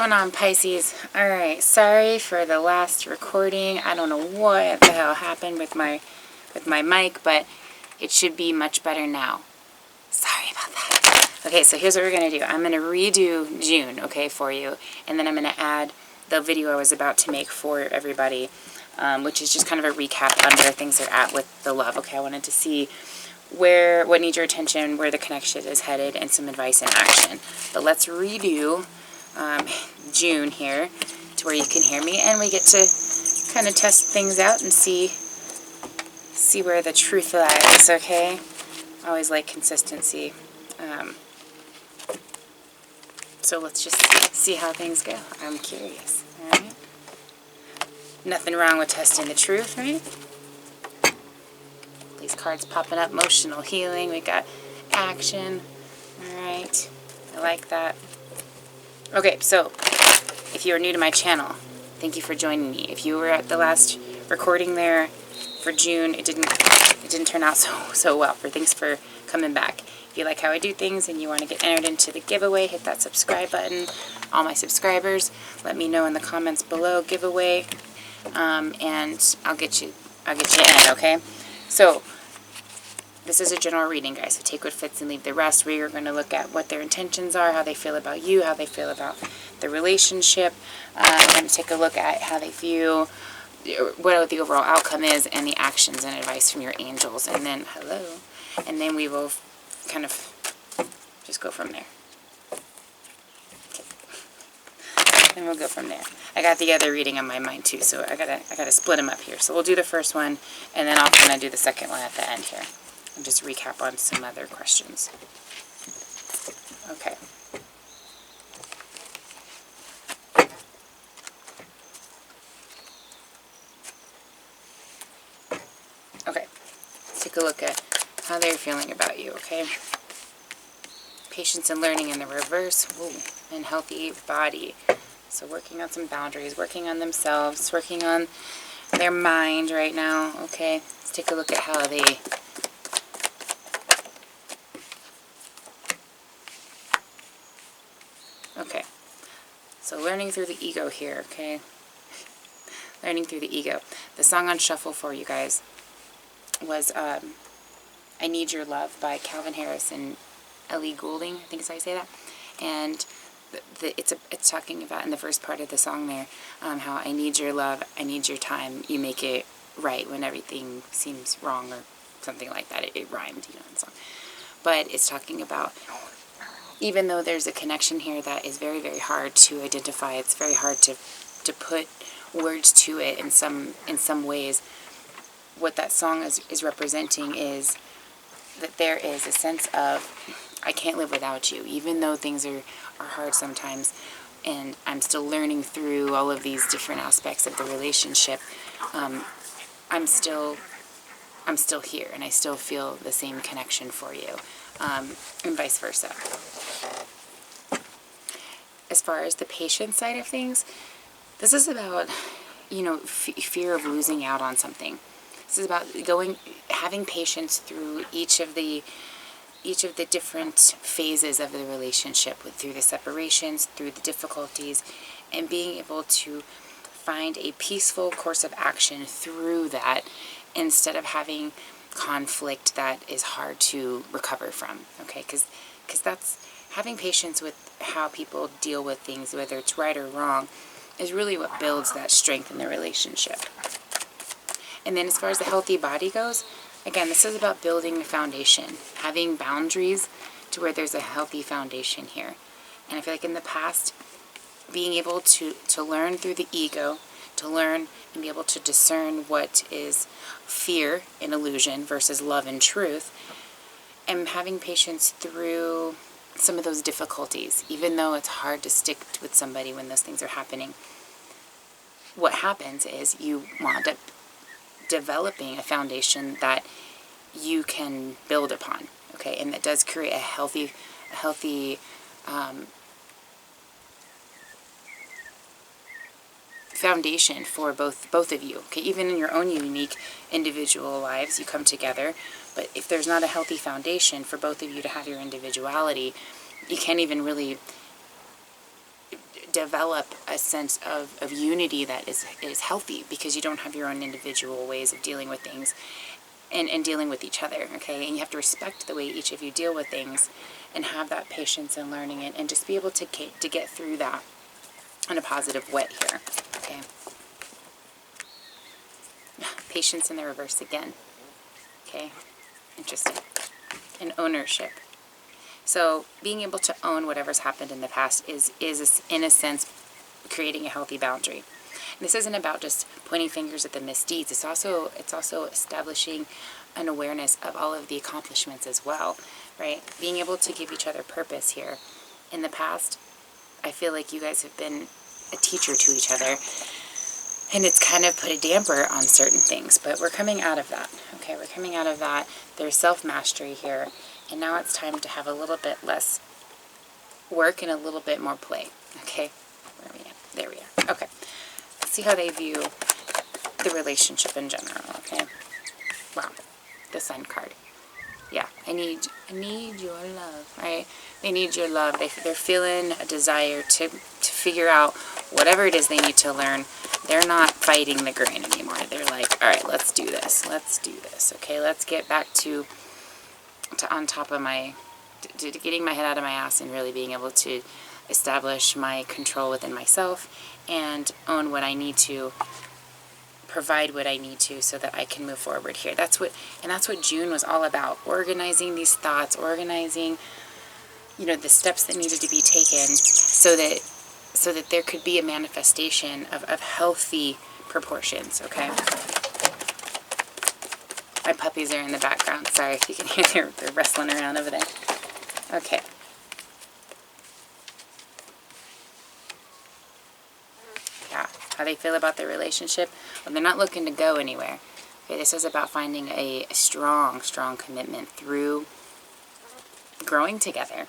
going on, Pisces? Alright, sorry for the last recording. I don't know what the hell happened with my mic, but it should be much better now. Sorry about that. Okay, so here's what we're going to do. I'm going to redo June, okay, for you. And then I'm going to add the video I was about to make for everybody, which is just kind of a recap on where things are at with the love. Okay, I wanted to see what needs your attention, where the connection is headed, and some advice and action. But let's redo June here to where you can hear me, and we get to kind of test things out and see where the truth lies, okay? I always like consistency. So let's just see how things go. I'm curious, alright? Nothing wrong with testing the truth, right? These cards popping up, emotional healing, we got action, alright, I like that. Okay, so, if you are new to my channel, thank you for joining me. If you were at the last recording there for June, it didn't turn out so well. Thanks for coming back. If you like how I do things and you want to get entered into the giveaway, hit that subscribe button. All my subscribers, let me know in the comments below, giveaway, and I'll get you in, okay? So, this is a general reading, guys, so take what fits and leave the rest. We are going to look at what their intentions are, how they feel about you, how they feel about the relationship. We're going to take a look at how they view what the overall outcome is and the actions and advice from your angels. And then, and then we will kind of just go from there. Okay. Then we'll go from there. I got the other reading on my mind too, so I gotta split them up here. So we'll do the first one, and then I'll kind of do the second one at the end here. And just recap on some other questions. Okay. Okay. Let's take a look at how they're feeling about you, okay? Patience and learning in the reverse. Ooh, and healthy body. So working on some boundaries, working on themselves, working on their mind right now, okay? Let's take a look at how they... Okay, so learning through the ego here, okay? Learning through the ego. The song on shuffle for you guys was I Need Your Love by Calvin Harris and Ellie Goulding, I think is how you say that. And it's talking about in the first part of the song there, how I need your love, I need your time, you make it right when everything seems wrong or something like that. It rhymed, you know, in the song. But it's talking about... Even though there's a connection here that is very, very hard to identify, it's very hard to put words to it in some ways. What that song is representing is that there is a sense of, I can't live without you, even though things are hard sometimes, and I'm still learning through all of these different aspects of the relationship. I'm still here, and I still feel the same connection for you, and vice versa. As far as the patient side of things, this is about, you know, fear of losing out on something. This is about having patience through each of the different phases of the relationship, through the separations, through the difficulties, and being able to find a peaceful course of action through that, instead of having conflict that is hard to recover from, okay? Because that's, having patience with how people deal with things, whether it's right or wrong, is really what builds that strength in the relationship. And then as far as the healthy body goes, again, this is about building a foundation, having boundaries to where there's a healthy foundation here. And I feel like in the past, being able to learn through the ego, to learn and be able to discern what is fear and illusion versus love and truth, and having patience through some of those difficulties, even though it's hard to stick with somebody when those things are happening. What happens is you wind up developing a foundation that you can build upon, okay, and that does create a healthy foundation for both of you, okay? Even in your own unique individual lives, you come together, but if there's not a healthy foundation for both of you to have your individuality, you can't even really develop a sense of unity that is healthy, because you don't have your own individual ways of dealing with things and dealing with each other, okay? And you have to respect the way each of you deal with things and have that patience in learning it, and just be able to get through that in a positive way here, okay? Patience in the reverse again, okay? Interesting. And ownership. So being able to own whatever's happened in the past is in a sense creating a healthy boundary. And this isn't about just pointing fingers at the misdeeds. It's also establishing an awareness of all of the accomplishments as well, right? Being able to give each other purpose here. In the past, I feel like you guys have been a teacher to each other, and it's kind of put a damper on certain things, but we're coming out of that, okay? We're coming out of that. There's self-mastery here, and now it's time to have a little bit less work and a little bit more play, okay? Where are we at? There we are. Okay. Let's see how they view the relationship in general, okay? Wow. The Sun card. Yeah, I need your love, right? They need your love. They're feeling a desire to figure out whatever it is they need to learn. They're not fighting the grain anymore. They're like, all right, let's do this. Let's do this, okay? Let's get back to on top of to getting my head out of my ass and really being able to establish my control within myself and own what I need to, provide what I need to, so that I can move forward here. That's what June was all about. Organizing these thoughts, organizing, the steps that needed to be taken so that there could be a manifestation of healthy proportions, okay? My puppies are in the background. Sorry if you can hear they're wrestling around over there. Okay. Yeah, how they feel about their relationship? Well, they're not looking to go anywhere. Okay, this is about finding a strong, strong commitment through growing together.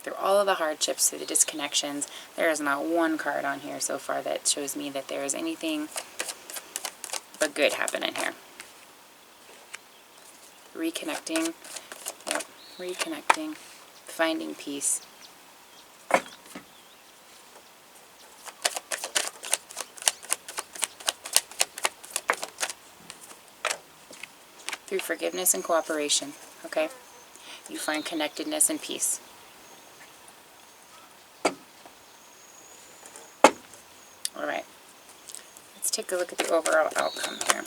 Through all of the hardships, through the disconnections. There is not one card on here so far that shows me that there is anything but good happening here. Reconnecting. Yep, reconnecting. Finding peace. Through forgiveness and cooperation, okay? You find connectedness and peace. All right. Let's take a look at the overall outcome here.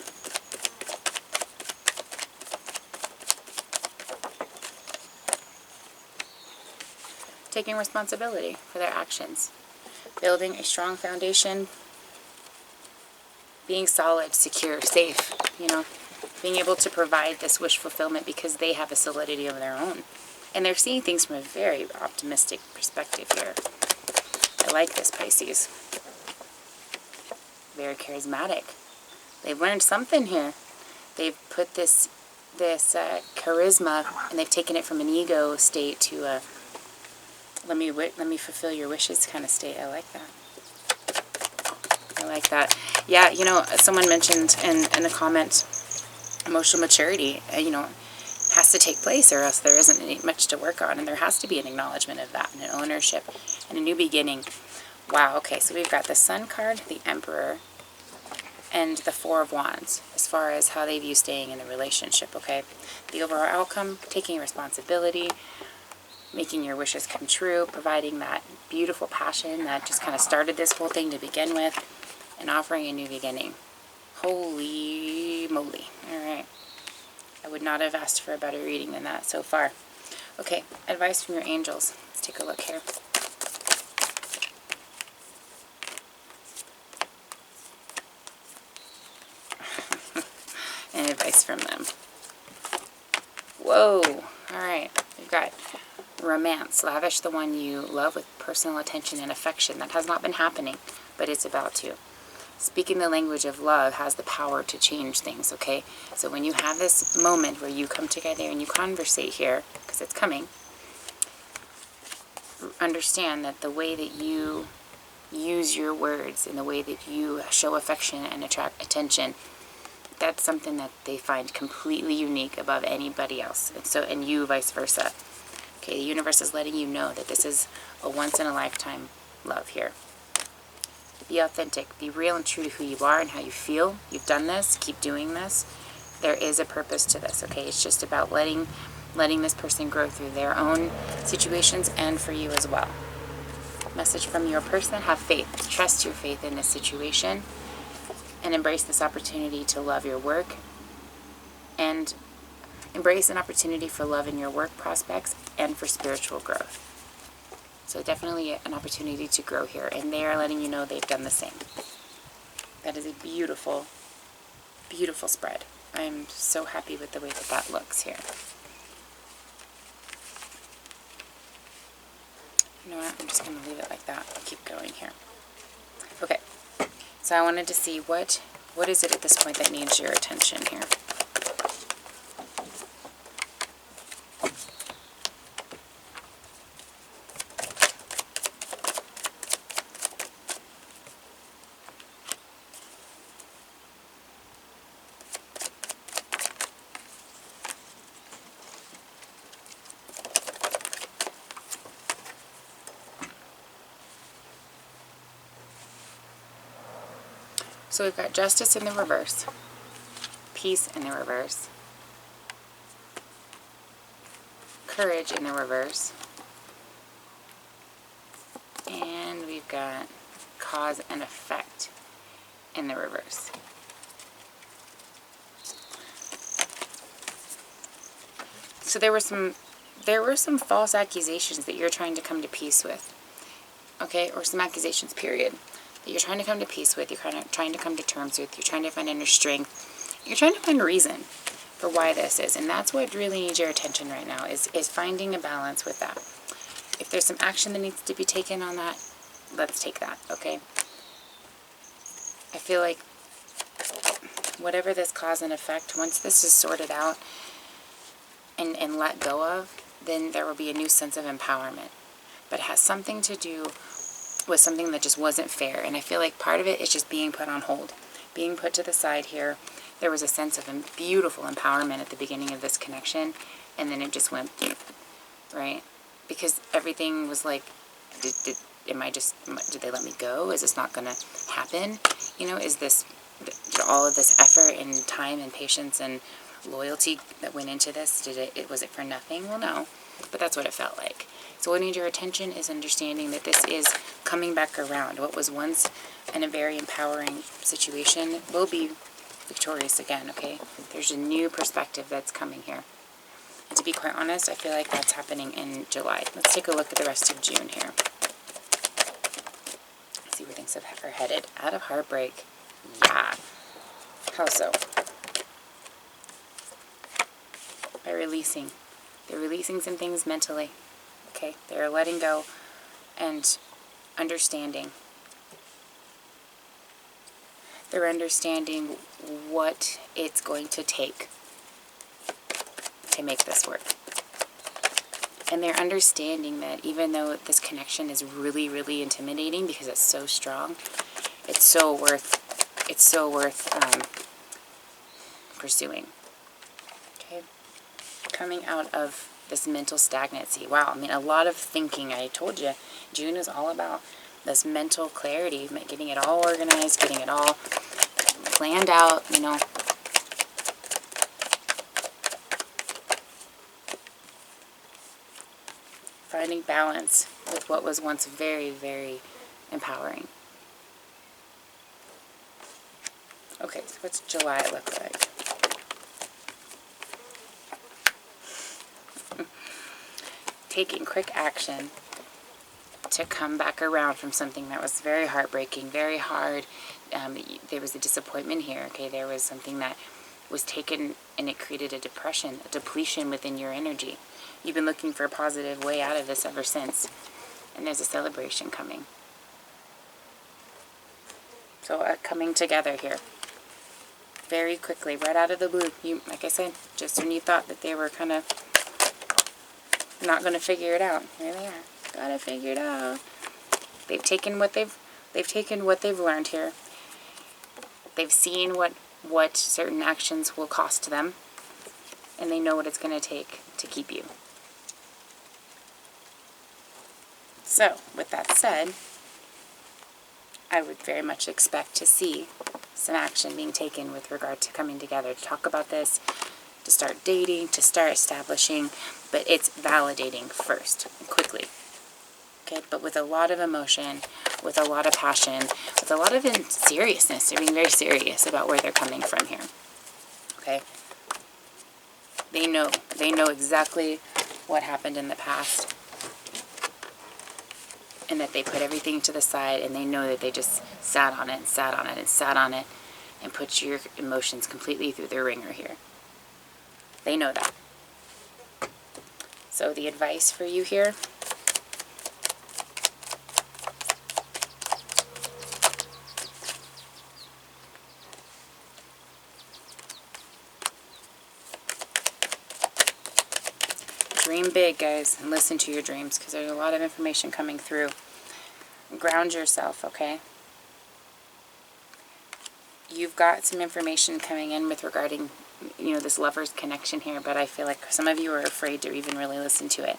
Taking responsibility for their actions. Building a strong foundation. Being solid, secure, safe, being able to provide this wish fulfillment because they have a solidity of their own. And they're seeing things from a very optimistic perspective here. I like this, Pisces. Very charismatic. They've learned something here. They've put this charisma, and they've taken it from an ego state to a let me fulfill your wishes kind of state. I like that. I like that. Yeah, someone mentioned in the comments, emotional maturity, has to take place, or else there isn't much to work on, and there has to be an acknowledgement of that, and an ownership, and a new beginning. Wow, okay, so we've got the Sun card, the Emperor, and the Four of Wands, as far as how they view staying in the relationship, okay? The overall outcome, taking responsibility, making your wishes come true, providing that beautiful passion that just kind of started this whole thing to begin with, and offering a new beginning. Holy moly. All right. I would not have asked for a better reading than that so far. Okay, advice from your angels. Let's take a look here. And advice from them. Whoa. All right. We've got romance. Lavish the one you love with personal attention and affection. That has not been happening, but it's about to. Speaking the language of love has the power to change things, okay? So when you have this moment where you come together and you conversate here, because it's coming, understand that the way that you use your words and the way that you show affection and attract attention, that's something that they find completely unique above anybody else. And you vice versa. Okay, the universe is letting you know that this is a once-in-a-lifetime love here. Be authentic. Be real and true to who you are and how you feel. You've done this. Keep doing this. There is a purpose to this, okay? It's just about letting this person grow through their own situations and for you as well. Message from your person: have faith. Trust your faith in this situation and embrace this opportunity to love your work and embrace an opportunity for love in your work prospects and for spiritual growth. So definitely an opportunity to grow here, and they are letting you know they've done the same. That is a beautiful, beautiful spread. I'm so happy with the way that that looks here. You know what? I'm just going to leave it like that. I'll keep going here. Okay. So I wanted to see what is it at this point that needs your attention here. So we've got justice in the reverse, peace in the reverse, courage in the reverse, and we've got cause and effect in the reverse. So there were some false accusations that you're trying to come to peace with, okay, or some accusations, period. You're trying to come to peace with, you're kind of trying to come to terms with, you're trying to find inner strength, you're trying to find a reason for why this is, and that's what really needs your attention right now, is finding a balance with that. If there's some action that needs to be taken on that, let's take that, okay? I feel like whatever this cause and effect, once this is sorted out and let go of, then there will be a new sense of empowerment. But it has something to do with something that just wasn't fair, and I feel like part of it is just being put on hold, being put to the side here. There was a sense of beautiful empowerment at the beginning of this connection, and then it just went, right? Because everything was like, did they let me go? Is this not going to happen? You know, is this, did all of this effort and time and patience and loyalty that went into this, was it for nothing? Well, no, but that's what it felt like. So what needs your attention is understanding that this is coming back around. What was once in a very empowering situation will be victorious again, okay? There's a new perspective that's coming here. And to be quite honest, I feel like that's happening in July. Let's take a look at the rest of June here. Let's see where things are headed. Out of heartbreak. Yeah. How so? By releasing. They're releasing some things mentally. Okay, they're letting go and understanding. They're understanding what it's going to take to make this work. And they're understanding that even though this connection is really, really intimidating because it's so strong, it's so worth pursuing. Okay, coming out of this mental stagnancy. Wow, I mean, a lot of thinking. I told you, June is all about this mental clarity, getting it all organized, getting it all planned out, you know. Finding balance with what was once very, very empowering. Okay, so what's July look like? Taking quick action to come back around from something that was very heartbreaking, very hard. There was a disappointment here, okay? There was something that was taken and it created a depression, a depletion within your energy. You've been looking for a positive way out of this ever since. And there's a celebration coming. So coming together here. Very quickly, right out of the blue. You, like I said, just when you thought that they were kind of not going to figure it out, here they are. Gotta figure it out. They've taken what they've learned here. They've seen what certain actions will cost them, and they know what it's going to take to keep you. So, with that said, I would very much expect to see some action being taken with regard to coming together to talk about this, to start dating, to start establishing, but it's validating first, quickly. Okay, but with a lot of emotion, with a lot of passion, with a lot of seriousness. They're being very serious about where they're coming from here. Okay? They know exactly what happened in the past, and that they put everything to the side, and they know that they just sat on it and sat on it and sat on it and put your emotions completely through the ringer here. They know that. So the advice for you here, dream big, guys, and listen to your dreams, because there's a lot of information coming through. Ground yourself, okay? You've got some information coming in with regarding, this lover's connection here, but I feel like some of you are afraid to even really listen to it,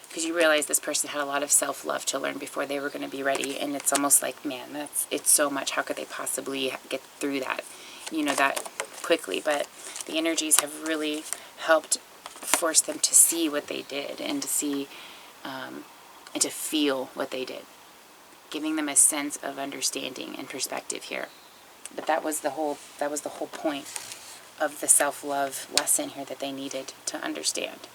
because you realize this person had a lot of self-love to learn before they were going to be ready, and it's almost like, man, it's so much. How could they possibly get through that, that quickly? But the energies have really helped force them to see what they did, and to see and to feel what they did, giving them a sense of understanding and perspective here. But that was the whole point of the self-love lesson here that they needed to understand.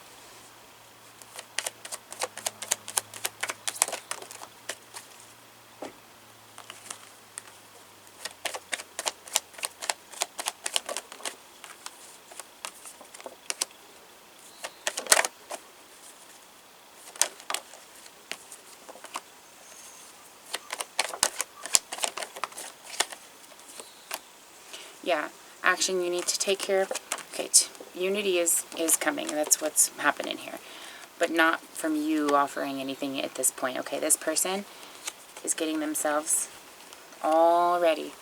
Yeah, action you need to take here. Okay, unity is coming. That's what's happening here. But not from you offering anything at this point. Okay, this person is getting themselves all ready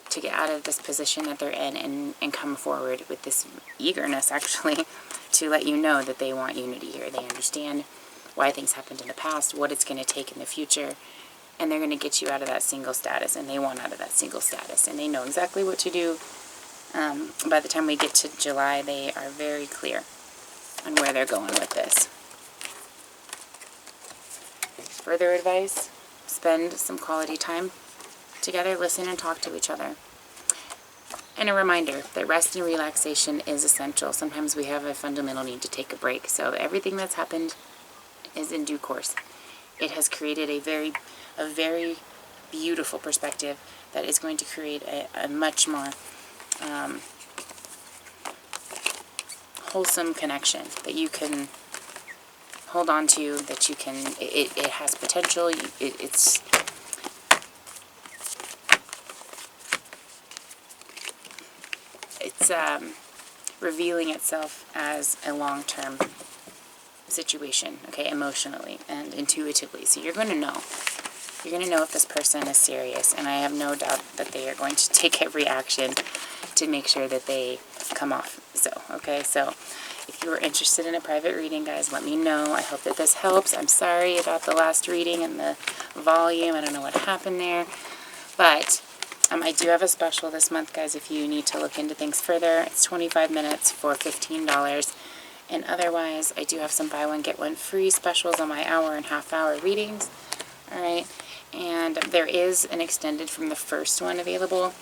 to get out of this position that they're in and come forward with this eagerness, actually, to let you know that they want unity here. They understand why things happened in the past, what it's going to take in the future, and they're going to get you out of that single status, and they want out of that single status, and they know exactly what to do. By the time we get to July, they are very clear on where they're going with this. Further advice, spend some quality time together, listen and talk to each other. And a reminder that rest and relaxation is essential. Sometimes we have a fundamental need to take a break. So everything that's happened is in due course. It has created a very beautiful perspective that is going to create a much more wholesome connection that you can hold on to, that you can, it has potential, it's revealing itself as a long-term situation, okay, emotionally and intuitively. So you're going to know. You're going to know if this person is serious, and I have no doubt that they are going to take every action to make sure that they come off. So, okay, so if you are interested in a private reading, guys, let me know. I hope that this helps. I'm sorry about the last reading and the volume. I don't know what happened there, but I do have a special this month, guys, if you need to look into things further. It's 25 minutes for $15. And otherwise, I do have some buy one, get one free specials on my hour and half-hour readings. All right. And there is an extended from the first one available.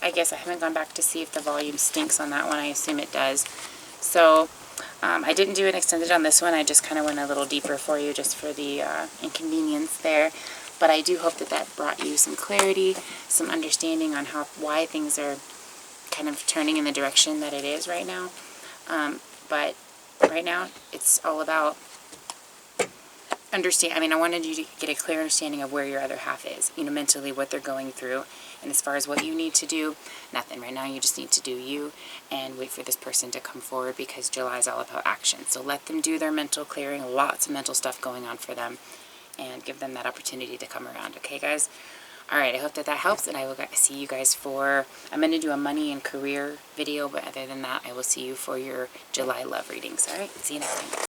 I guess I haven't gone back to see if the volume stinks on that one. I assume it does. So I didn't do an extended on this one. I just kind of went a little deeper for you just for the inconvenience there. But I do hope that that brought you some clarity, some understanding on why things are kind of turning in the direction that it is right now. But right now, it's all about I wanted you to get a clear understanding of where your other half is, mentally, what they're going through. And as far as what you need to do, nothing. Right now, you just need to do you and wait for this person to come forward, because July is all about action. So let them do their mental clearing, lots of mental stuff going on for them, and give them that opportunity to come around. Okay, guys? All right, I hope that helps, and I will see you guys I'm going to do a money and career video, but other than that, I will see you for your July love readings. All right, see you next time.